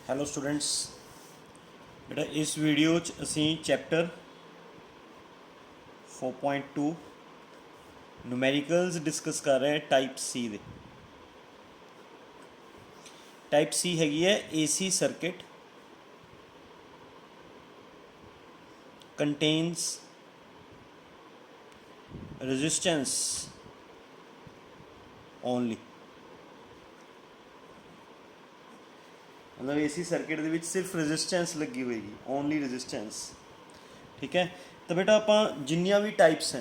Hello students, ਬੇਟਾ ਇਸ video 'ਚ ਅਸੀਂ ਚੈਪਟਰ 4.2 ਨੂਮੈਰੀਕਲਸ ਡਿਸਕਸ ਕਰ ਰਹੇ ਹਾਂ। ਟਾਈਪ ਸੀ ਦੇ ਟਾਈਪ ਸੀ ਹੈਗੀ ਹੈ AC circuit contains resistance only. मतलब एसी सर्किट ਦੇ ਵਿੱਚ ਸਿਰਫ ਰੈਜ਼ਿਸਟੈਂਸ ਲੱਗੀ ਹੋਏਗੀ, ਓਨਲੀ ਰੈਜ਼ਿਸਟੈਂਸ। ਠੀਕ ਹੈ, ਤਾਂ ਬੇਟਾ ਆਪਾਂ ਜਿੰਨੀਆਂ ਵੀ ਟਾਈਪਸ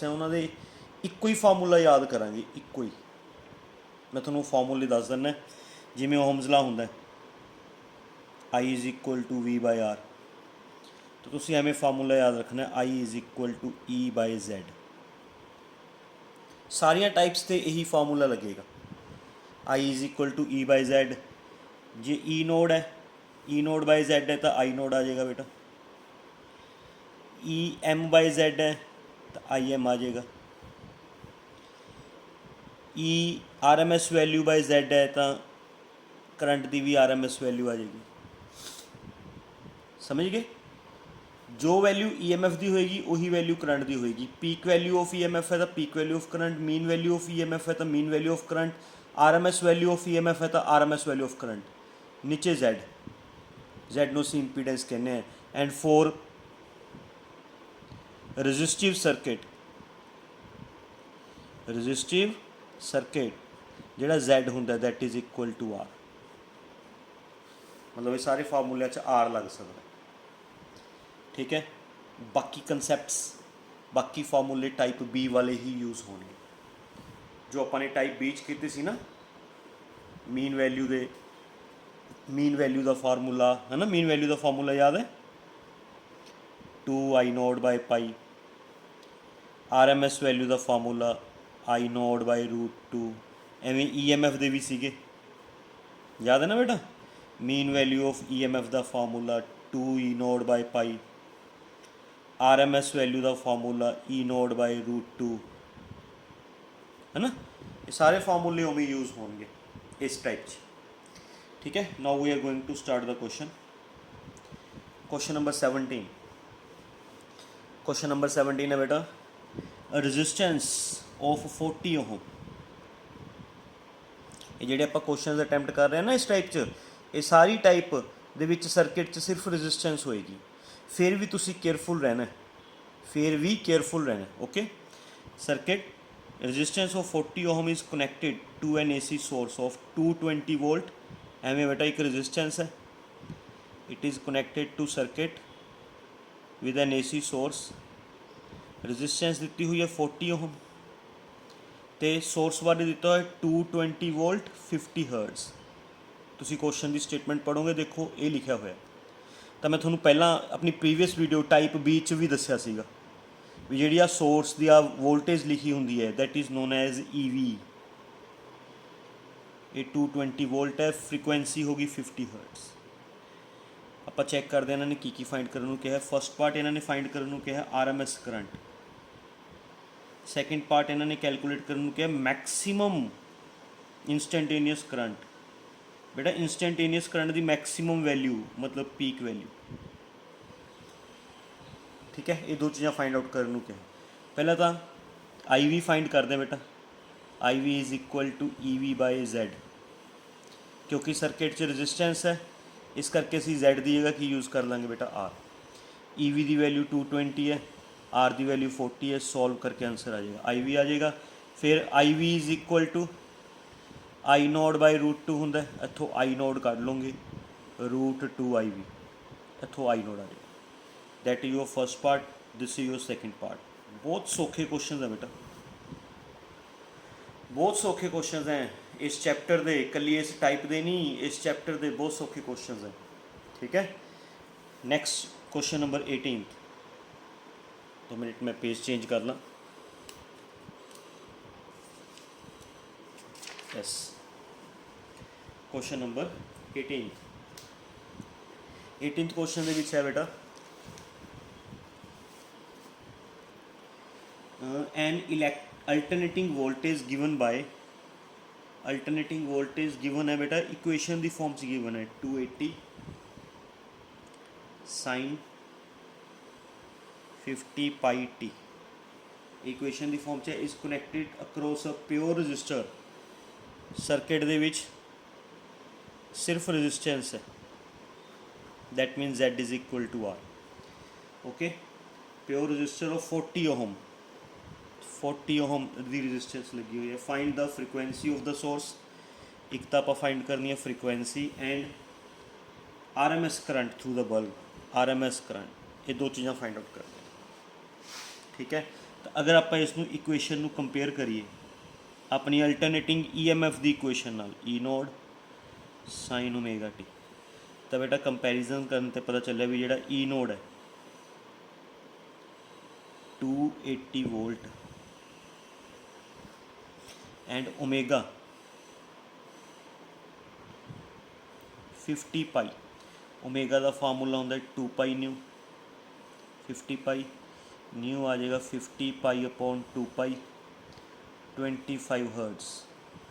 ਹੈ ਉਹਨਾਂ ਦੇ ਇੱਕੋ ਹੀ ਫਾਰਮੂਲਾ ਯਾਦ ਕਰਾਂਗੇ। ਇੱਕੋ ਹੀ ਮੈਂ ਤੁਹਾਨੂੰ ਫਾਰਮੂਲੇ ਦੱਸ ਦਿੰਦਾ। ਜਿਵੇਂ ਓਹਮਜ਼ ਲਾ ਹੁੰਦਾ I = V/R, ਤਾਂ ਤੁਸੀਂ ਐਵੇਂ ਫਾਰਮੂਲਾ ਯਾਦ ਰੱਖਣਾ I = E/Z। ਸਾਰੀਆਂ ਟਾਈਪਸ 'ਤੇ ਇਹੀ ਫਾਰਮੂਲਾ ਲੱਗੇਗਾ। I = E/Z। ਜੇ E नोड है, E नोड/Z है तो I नोड आ जाएगा बेटा। E M/Z है तो I M आ जाएगा। E RMS वैल्यू/Z है तो करंट की भी RMS वैल्यू आ जाएगी। समझ गए? जो वैल्यू EMF की होएगी उही वैल्यू करंट की होएगी। पीक वैल्यू ऑफ EMF है तो peak value of current, mean value of EMF है तो mean value of current, RMS value of EMF है तो RMS वैल्यू ऑफ करंट। नीचे Z नो सी इंपीडेंस कहने हैं। एंड फॉर रजिस्टिव सर्किट जिहड़ा Z हुंदा that is equal to R। मतलब ये सारे फार्मूले R लग सकता। ठीक है, बाकी कंसैप्ट्स बाकी फार्मूले टाइप बी वाले ही यूज़ होंगे। जो अपने टाइप बी च कीते सी ना, मीन वैल्यू का फार्मूला है ना, मीन वैल्यू का फार्मूला याद है 2I0/π। RMS वैल्यू का फार्मूला I0/√2। एवें EMF दे भी सीगे, याद है ना बेटा। मीन वैल्यू ऑफ EMF का फार्मूला 2E0/π। RMS वैल्यू का फार्मूला E0/√2 है ना। ये सारे फार्मूले उमें यूज़ होंगे इस टाइप। ठीक है, now we are going to start the question number 17। Question number 17 है बेटा, रेजिस्टेंस ऑफ 40 ओम। ये ਜਿਹੜੇ ਆਪਾਂ क्वेश्चन अटैम्प्ट कर रहे हैं ना इस टाइप च, ये सारी टाइप ਦੇ ਵਿੱਚ ਸਰਕਿਟ 'ਚ ਸਿਰਫ ਰੈਜ਼ਿਸਟੈਂਸ ਹੋਏਗੀ। फिर भी तुसी केयरफुल रहना, okay. Circuit resistance of 40 ohm is connected to an AC source of 220 volt. एवें बेटा एक रेजिस्टेंस है, it is connected to circuit with an AC source. Resistance दी हुई है 40 ओम, तो सोर्स बारे दिता है 220 वोल्ट 50 हर्ट्ज़। तुसी क्वेश्चन की स्टेटमेंट पढ़ोगे, देखो ये लिखा हुआ है। तो मैं थोड़ा पहला अपनी प्रीवियस वीडियो टाइप बी च भी दसिया सीगा भी जी सोर्स की वोल्टेज लिखी होंगी है that is known as EV। ये 220 वोल्ट है, फ्रीकुएंसी होगी 50 हर्ट्ज़। आप चैक करते हैं इन्होंने की फाइंड करने को कहा। फर्स्ट पार्ट इन्होंने फाइंड करने को कहा RMS करंट। सैकेंड पार्ट इन्होंने कैलकुलेट करने को कहा मैक्सीमम इंस्टेंटेनियस करंट। बेटा इंस्टेंटेनियस करंट की मैक्सीमम वैल्यू मतलब पीक वैल्यू। ठीक है, ये दो चीज़ां फाइंड आउट करने को कहा। पहला तो IV फाइंड करते हैं बेटा, IV = EV/Z। क्योंकि सर्किट च रजिस्टेंस है इस करके असी Z की जगह की यूज़ कर लेंगे बेटा R। EV की वैल्यू 220 है, R की वैल्यू 40 है। सॉल्व करके आंसर आ जाएगा, IV आ जाएगा। फिर IV = I0/√2 होंगे, इतों I0 कढ़ लोगे, √2IV इतों I0 आ जाएगा। That is your first part, this is your second part. बहुत सौखे क्वेश्चन है बेटा, बहुत सौखे क्वेश्चन हैं इस चैप्टर के। कली इस टाइप के नहीं, इस चैप्टर के बहुत सौखे क्वेश्चन हैं। ठीक है, नैक्सट क्वेश्चन नंबर 18। 2 मिनट में पेज चेंज कर ला। Yes, question number 18। 18th question के है बेटा, an alternating voltage given by alternating voltage given है बेटा, इक्वेशन की फॉर्म च गिवन है 280 साइन 50 पाई टी। इक्वेशन की फॉर्म च is connected across a pure resistor. Circuit दे विच सिर्फ रजिस्टेंस है, that mean Z is equal to R। Okay, pure resistor of 40 ohm, 40 ohm की रजिस्टेंस लगी हुई है। Find the frequency of the source. एक तो आप फाइंड करनी है frequency and RMS current through the bulb. RMS current, ये दो चीज़ां फाइंड आउट करनी है, ठीक है। तो अगर आप इसनू इक्वेशन नू कंपेयर करिए अपनी अल्टरनेटिंग EMF की इक्वेशन नाल, E node sign omega T, तो बेटा कंपैरिजन करने ते पता चलिया भी जिहड़ा E नोड है 280 volt and omega 50 pi. Omega का फार्मूला होंगे 2 पाई न्यू, 50 पाई न्यू आ जाएगा 50 pi upon 2 pi, 25 hertz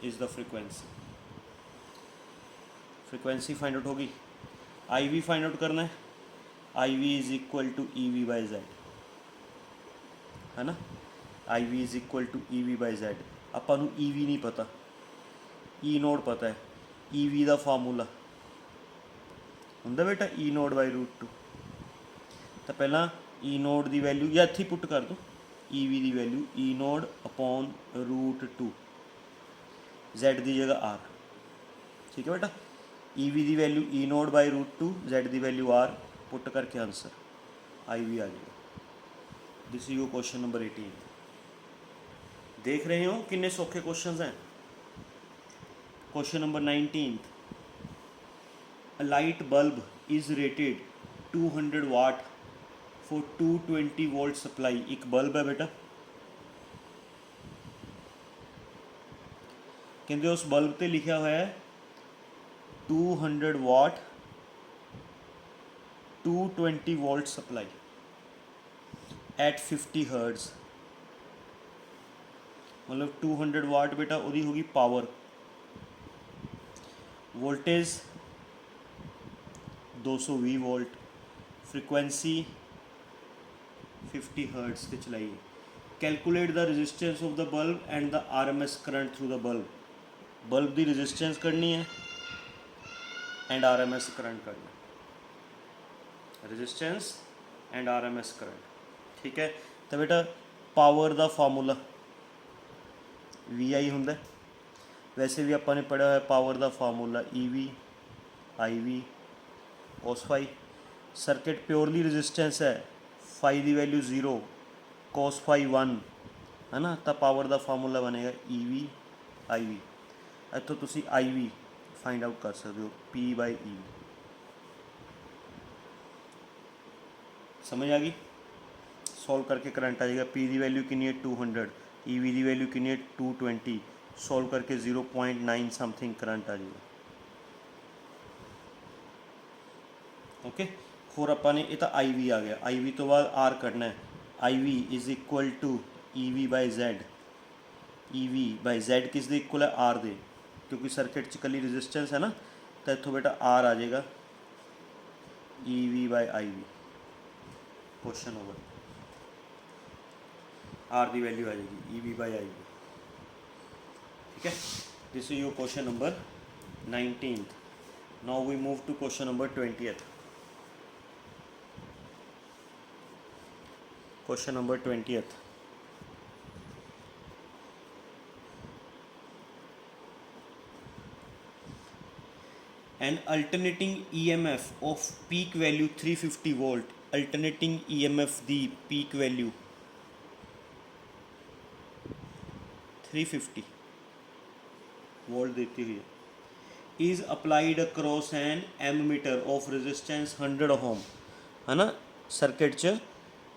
is the frequency. Frequency find out होगी। IV फाइंड आउट करना है, IV is equal to EV by Z, है ना। IV is equal to EV by Z। आपां नूं EV नहीं पता, E नोड पता है। EV का फार्मूला हुंदा बेटा E नोड बाई √2। तो पहला E नोड की वैल्यू या इत्थे पुट कर दो, EV की value E node upon √2, Z की जगह R, ठीक है बेटा। EV की value E naught by √2, Z की वैल्यू R, पुट करके आंसर IV आ जाएगा। This is your question number 18। देख रहे हो कितने सौखे क्वेश्चन हैं। Question number 19, a light bulb is rated 200 watt for 220 volt supply. एक बल्ब है बेटा, कहते उस बल्ब पे लिखा हुआ है 200 वाट 220 वोल्ट सप्लाई एट 50 हर्ट्ज। मतलब 200 वाट बेटा वही होगी power, voltage 220 volt, frequency 50 hertz से चलाइए। Calculate the resistance of the bulb and the RMS current through the bulb. Bulb की रेजिस्टेंस करनी है एंड RMS करंट करना है, रेजिस्टेंस एंड RMS करंट, ठीक है। तो बेटा पावर का फार्मूला VI होंगे, वैसे भी आपने पढ़ा है पावर का formula EV IV cos phi। Circuit purely resistance है, फाई की वैल्यू 0, cos phi 1, है ना। तो पावर का फार्मूला बनेगा EV IV। इतों तुसी IV फाइंड आउट कर सकते हो, P/EV। समझ आ गई। सॉल्व करके करंट आ जाएगा। P की वैल्यू कितनी है 200, EV की वैल्यू कितनी है 220, सॉल्व करके 0.9 समथिंग करंट आ जाएगा। ओके, होर अपने ये तो IV आ गया। IV तो बाद R करना है। IV is equal to EV by Z। EV by Z किस दे इक्वल है R दे, क्योंकि सर्किट च कली रेजिस्टेंस है ना। तो इतों बेटा R आ जाएगा EV by IV। Question over. R की वैल्यू आ जाएगी EV बाई IV, ठीक है। This is your question number 19। Now we move to question number 20th। Question number 20th, an alternating EMF of peak value 350 volt, alternating EMF दी peak value 350 volt देती हुई is applied across an ammeter of resistance 100 ohm, है ना। Circuit च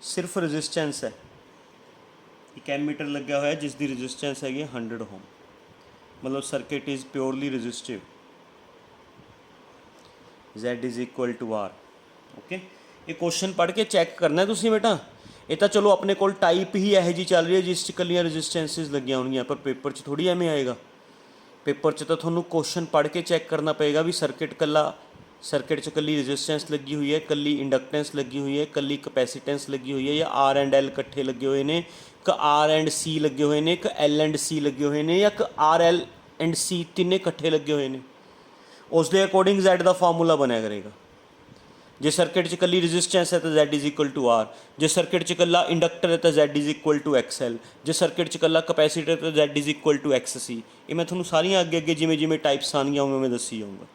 सिर्फ resistance है, एक ammeter लगा हुआ है जिसकी रेजिस्टेंस है 100 ओम, मतलब circuit is purely resistive. Z is equal to R। Okay, ये क्वेश्चन पढ़ के चैक करना है तुसी बेटा। ये तो चलो अपने को टाइप ही यह जी चल रही है जिस कलियाँ रजिस्टेंसिस लगियां होंगी, पर पेपर च थोड़ी एवें आएगा। पेपर च तो थोनों क्वेश्चन पढ़ के चैक करना पेगा भी सर्किट च कल्ली रजिस्टेंस लगी हुई है, कल्ली इंडक्टेंस लगी हुई है, कल्ली कैपेसिटेंस लगी हुई है, या आर एंड एल कट्ठे लगे हुए ने, क आर एंड सी लगे हुए ने, क एल एंड सी लगे हुए ने, या क आर एल एंड सी तिने कट्ठे लगे हुए ने। उस दे अकॉर्डिंग Z का फार्मूला बनया करेगा। जे सर्किट च कल्ली रजिस्टेंस है तो Z is equal to R, जे सर्किट च कल्ला इंडक्टर है तो Z is equal to X L, जे सर्किट च कल्ला कैपेसिटर तो Z is equal to X C. ये मैं थोनों सारियां अगे अगे जिमें जिमें टाइप्स आनियां उवें मैं दसी जाऊँगा।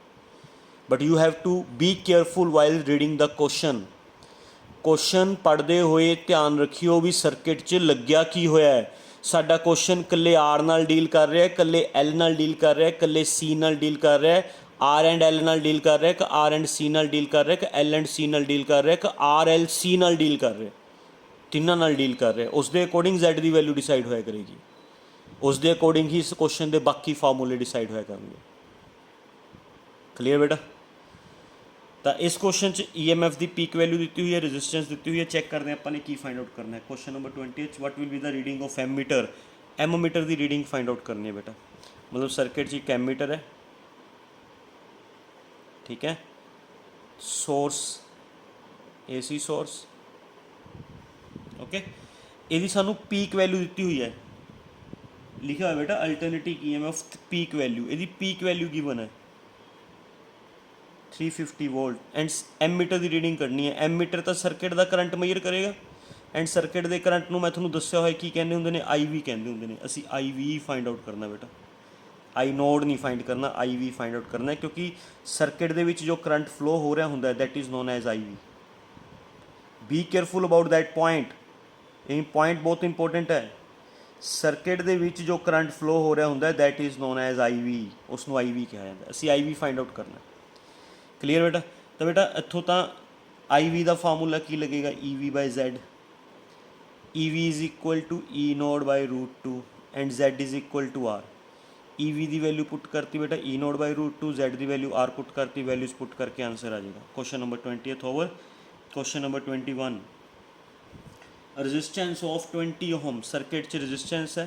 But you have to be careful while reading the question पढ़ते हुए ध्यान रखियो भी सर्किट च लग्या की होया है। साडा क्वेश्चन कल्ले आर नाल डील कर रहा है, कल्ले एल नाल डील कर रहा है, कल्ले सी नाल डील कर रहा है, आर एंड एल नाल डील कर रहा है, कि आर एंड सी नाल डील कर रहा है, कि एल एंड सी नाल डील कर रहा है, कि आर एल सी नाल डील कर रहा है, तिन्हां नाल डील कर रहा है। उस दे अकॉर्डिंग Z की वैल्यू डिसाइड होया करेगी। उस दे अकॉर्डिंग ही इस क्वेश्चन के बाकी फार्मूले डिसाइड होया करेंगे। क्लीयर बेटा? तो इस क्वेश्चन च EMF की पीक वैल्यू दी हुई है, रजिस्टेंस दी हुई है। चैक करते हैं अपने की फाइंड आउट करना है। Question number 20 what will be the reading of ammeter. Ammeter की रीडिंग फाइंड आउट करनी है बेटा। मतलब सर्किट एक एमीटर है, ठीक है, सोर्स AC सोर्स, ओके। यदि सानू पीक वैल्यू दी हुई है, लिखा हुआ बेटा अल्टरनेटिव EMF पीक वैल्यू, यदि पीक वैल्यू गिवन है 350 वोल्ट एंड एमीटर की रीडिंग करनी है। एमीटर तो सर्किट का करंट मेजर करेगा एंड सर्किट के करंट में मैं थोड़ा दस्या हो कि कहते होंगे ने IV कहते होंगे ने। असी IV फाइंड आउट करना बेटा, आई नोड नहीं फाइंड करना, IV फाइंड आउट करना है, क्योंकि सर्किट के विच जो करंट फ्लो हो रहा होंगे that is known as IV। Be careful about that point, ये पॉइंट बहुत इंपॉर्टेंट है। सर्किट के विच जो करंट फ्लो हो रहा होंगे that is known as IV, उसनों IV कहा जाता है। असी IV फाइंड आउट करना। क्लीयर बेटा? तो बेटा इत्थों तो IV का फार्मूला की लगेगा, EV/Z। EV is equal to E naught by √2 and Z is equal to R। EV की वैल्यू पुट करती बेटा E नोड बाई √2, Z की वैल्यू R पुट करती, वैल्यूज पुट करके आंसर आ जाएगा। Question number 20 over. Question number 21, resistance of 20 ohm. Circuit च resistance है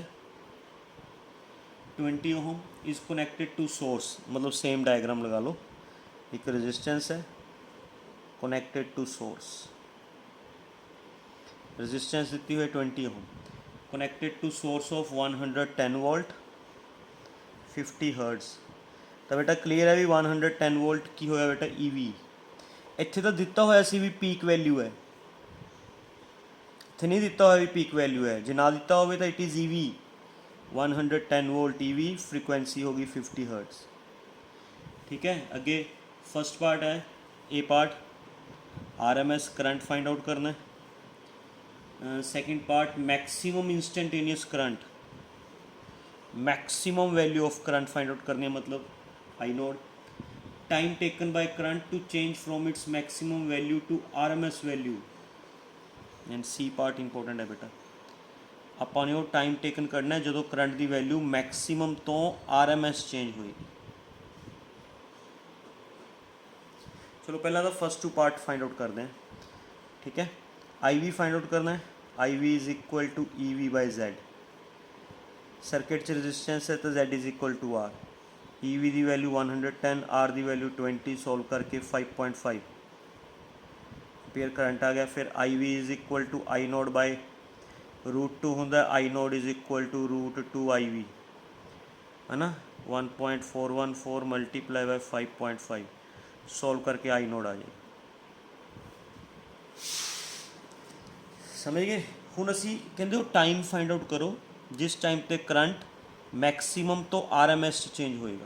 20 ohm is connected to source. मतलब सेम डायग्राम लगा लो, एक रजिस्टेंस है कनेक्टेड टू सोर्स, रजिस्टेंस दी हुई है 20 ohm, connected to source of 110 volt 50 hertz. तो बेटा क्लीयर है भी 110 वोल्ट की होया बेटा EV। इत्थे तो दिता होया सी भी पीक वैल्यू है, इत्थे नहीं दिता होया भी पीक वैल्यू है। जे ना दिता होवे तो it is EV 110 volt EV, frequency होगी 50 हर्ट्ज। ठीक है, अगे फर्स्ट पार्ट है A part, RMS current find out करना है। Second part maximum instantaneous current, maximum value of current find out करनी है, मतलब I nought. Time taken by current to change from its maximum value to RMS value. And C part important है बेटा, ਆਪਾਂ ਨੇ ਉਹ टाइम टेकन करना है जो करंट की वैल्यू मैक्सिमम तो RMS चेंज होएगी। चलो पहला तो first two part find out करते हैं। ठीक है, IV फाइंड आउट करना है। IV is equal to EV/Z। Circuit च रजिस्टेंस है तो Z is equal to R। EV की वैल्यू 110, R की वैल्यू 20, सॉल्व करके 5.5 एम्पीयर करंट आ गया। फिर IV is equal to I naught by √2 होंगे, I naught is equal to √2 IV है ना। 1.414 मल्टीप्लाई बाय 5.5, सॉल्व करके I नोड आ जाए। समझ गए? हुण असी कहते हो टाइम फाइंड आउट करो जिस टाइम ते करंट मैक्सिमम तो RMS चेंज होएगा।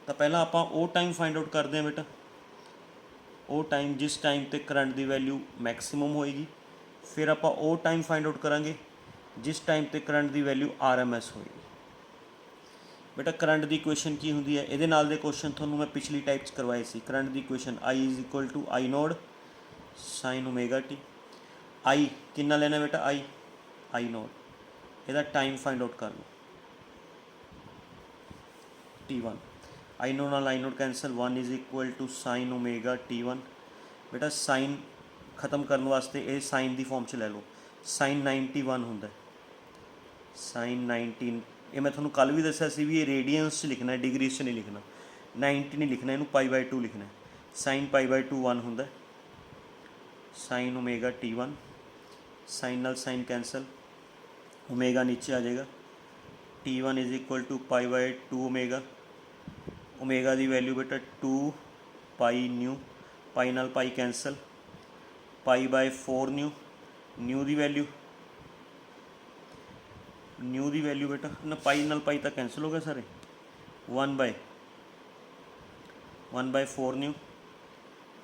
तो पहला आप वो टाइम फाइंड आउट करते हैं बेटा, वो टाइम जिस टाइम ते करंट की वैल्यू मैक्सिमम होएगी। फिर आप वो टाइम फाइंड आउट करांगे जिस टाइम ते करंट की वैल्यू RMS होएगी। बेटा करंट की इक्वेशन की होंगी है, ये नाल दे क्वेश्चन थोनों मैं पिछली टाइप करवाए सी। करंट की equation I is equal to I naught sin ω t। I कितना लेना बेटा, I नोड, यदा टाइम फाइंड आउट कर लो T1। I नोड नाल I naught cancel, 1 is equal to sin ω T1। बेटा साइन खत्म करने वास्ते ये साइन की फॉर्म च ले लो, sin 91 होंगे, sin 19 ये मैं थोड़ा कल भी दस्या सी भी ये रेडियंस च लिखना, डिग्रीज च नहीं लिखना, 90 नहीं लिखना, इनू π/2 लिखना। साइन π/2 1 होंगे, साइन ओमेगा T1, साइन नाल साइन कैंसल, ओमेगा नीचे आ जाएगा, T1 is equal to π/2 omega, omega की वैल्यू बेटा 2π न्यू, पाई नाल पाई कैंसल, π/4 न्यू, न्यू की वैल्यू बेटा ना पाई नाल पाई तो कैंसल हो गया सारे, 1/4 न्यू,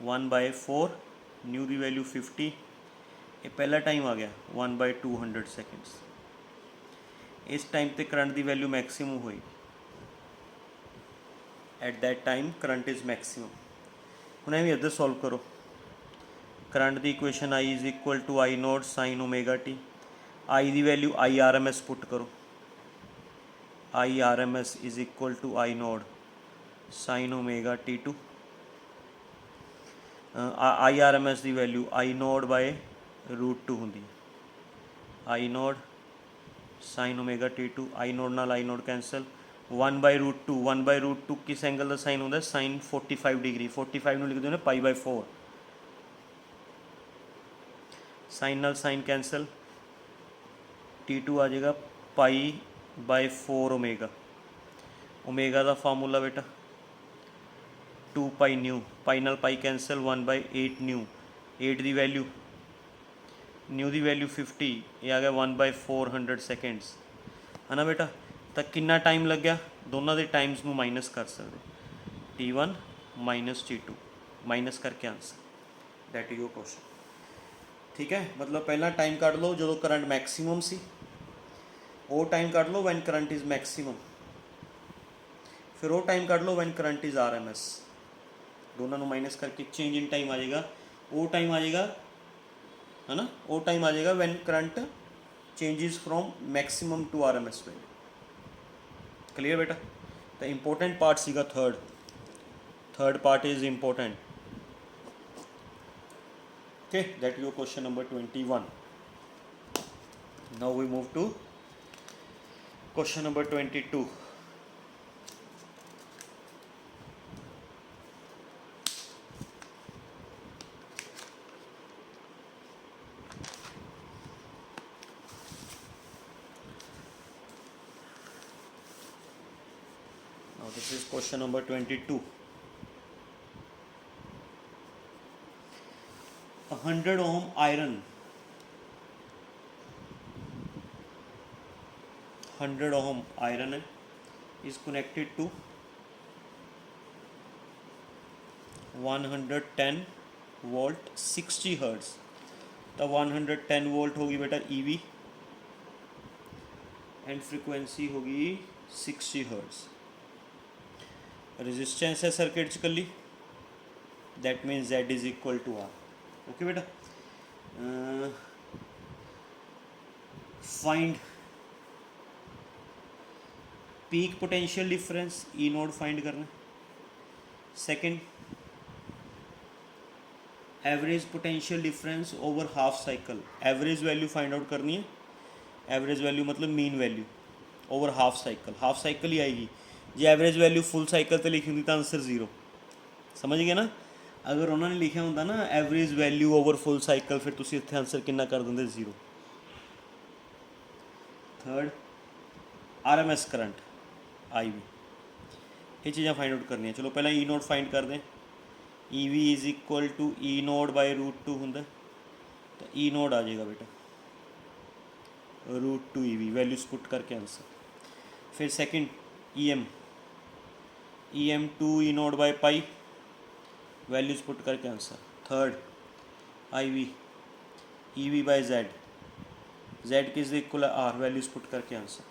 1/4 न्यू की वैल्यू 50, ये पहला टाइम आ गया 1/200 सेकेंड्स। इस टाइम ते करंट की वैल्यू मैक्सिमम हुई, at that time current is maximum. हुण भी इधर सॉल्व करो, करंट की equation I is equal to I nought sine omega T, I की वैल्यू IRMS पुट करो, IRMS is equal to I nought sine omega T2, IRMS की value I nought by √2 होंगी, I nought sine omega T2, I nought नाल I not cancel, 1/√2, 1/√2 किस angle का sign होंगे, sign 45 degree, 45 में लिख दो π/4, साइन नाल साइन कैंसल, T2 आ जाएगा π/4 ओमेगा, ओमेगा का फार्मूला बेटा 2π न्यू, पाई नाल पाई कैंसल, 1/8 न्यू, 8 की वैल्यू, न्यू की वैल्यू 50, ये आ गया 1/400 सेकेंड्स, है ना बेटा। तो कितना टाइम लग गया, दोनों के टाइम्स में माइनस कर सकते, T1 माइनस T2 माइनस करके answer, that is your question. ठीक है, मतलब पहला टाइम कढ़ लो जो करंट मैक्सीमम सी, वो टाइम कढ़ लो वैन करंट इज़ मैक्सीमम, फिर वो टाइम कढ़ लो वैन करंट इज़ RMS, दोनों माइनस करके चेंज इन टाइम आ जाएगा, वो टाइम आ जाएगा, है ना, वो टाइम आ जाएगा when current changes from maximum to RMS value. Clear बेटा। तो इंपॉर्टेंट पार्ट सीगा third part is important. Okay, that your question number 21. Now we move to question number 22. Now this is question number 22. 100 ohm iron, 100 ohm iron is connected to 110 volt 60 hertz। तो 110 volt होगी बेटा EV and frequency होगी 60 hertz. Resistance है circuit च कली, that means Z is equal to R। Okay बेटा, find peak potential difference E nought find करना। Second, average potential difference over half cycle, average value find out करनी है। Average value मतलब mean value over half cycle ही आएगी। जो average value full cycle तो लिखी होंगी तो आंसर 0, समझ गए ना। अगर उन्होंने लिखा होंगे ना average value over full cycle, फिर तुम इतने आंसर कितना कर देंगे 0। थर्ड, RMS करंट IB, ये चीज़ें फाइंड आउट करनी है। चलो पहले E नोड फाइंड कर दें। EV is equal to E node by √2 होंगे, तो E नोड आ जाएगा बेटा √2 EV, वैल्यूज पुट करके आंसर। फिर second EM 2 E node by pi, values put करके answer. Third IB EV by Z किस इक्वल है R, वैल्यूज पुट करके आंसर।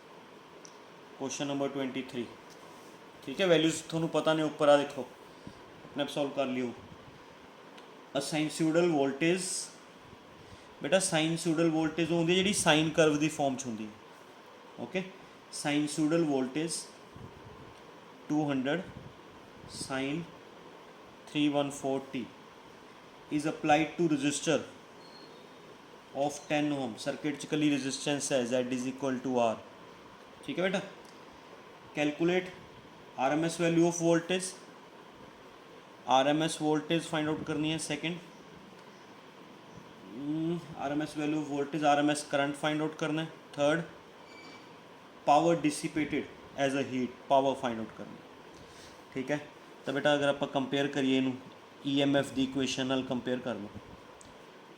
Question number 23। ठीक है, वैल्यूज थोड़ा पता नहीं, ऊपर आ देखो, अपने आप सॉल्व कर लियो। अ साइनसोइडल वोल्टेज, बेटा साइनसोइडल वोल्टेज होंगी जी साइन कर्व की फॉर्म च होंगी। Okay, sinusoidal voltage 200 sine 314T is applied to resistor of 10 ohm. Circuit च कली रजिस्टेंस है Z is equal to R। ठीक है बेटा, calculate RMS value of voltage, RMS voltage find out करनी है। Second RMS value of voltage, RMS current find out करना है। Third power dissipated as a heat, power find out करना है। ठीक है, तो बेटा अगर आप कंपेयर करिए इनू EMF की इक्वेशन नाल कंपेयर कर लो।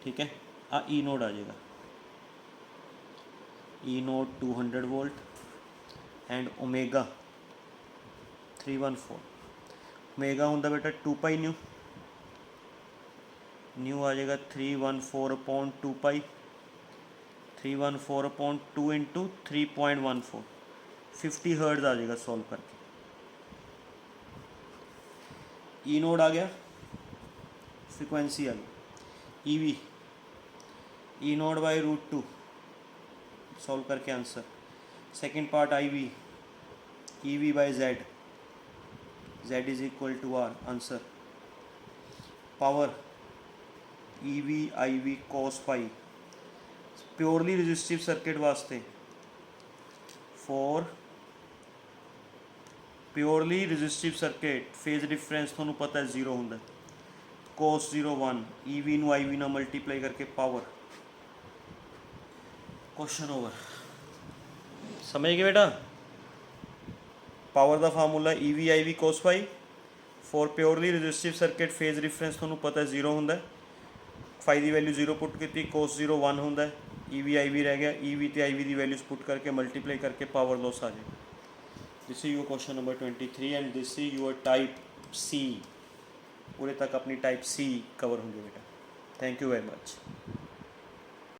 ठीक है, आ ई नोड आ जाएगा, ई node 200 volt and omega 314। Omega होंगे बेटा 2 पाई न्यू, न्यू आ जाएगा 314/2 पाई, 314/2 इंटू 3.14, 50 हर्ट्ज आ जाएगा सॉल्व करके। ई नोड आ गया, फ्रिक्वेंसी आ गई, EV E naught by √2 solve करके answer. Second part IV EV by Z, Z is equal to R, answer. Power EV IV cos phi, purely resistive circuit वास्ते, for purely resistive circuit phase difference थोनू पता है 0 होंगे, cos 0 1, EV नू IV ना multiply करके power. Question over, समझ गए बेटा। पावर का formula EV IV cos phi, for purely resistive circuit phase difference थोनू पता है 0 होंगे, फाई की वैल्यू 0 पुट की, cos 0 1 होंगे, EV IV रह गया, EV तो IV की वैल्यूज पुट करके मल्टीप्लाई करके पावर लॉस आ जाए। This is your question number 23 and this is your type C। पूरे तक अपनी टाइप C कवर होंगे बेटा। Thank you very much.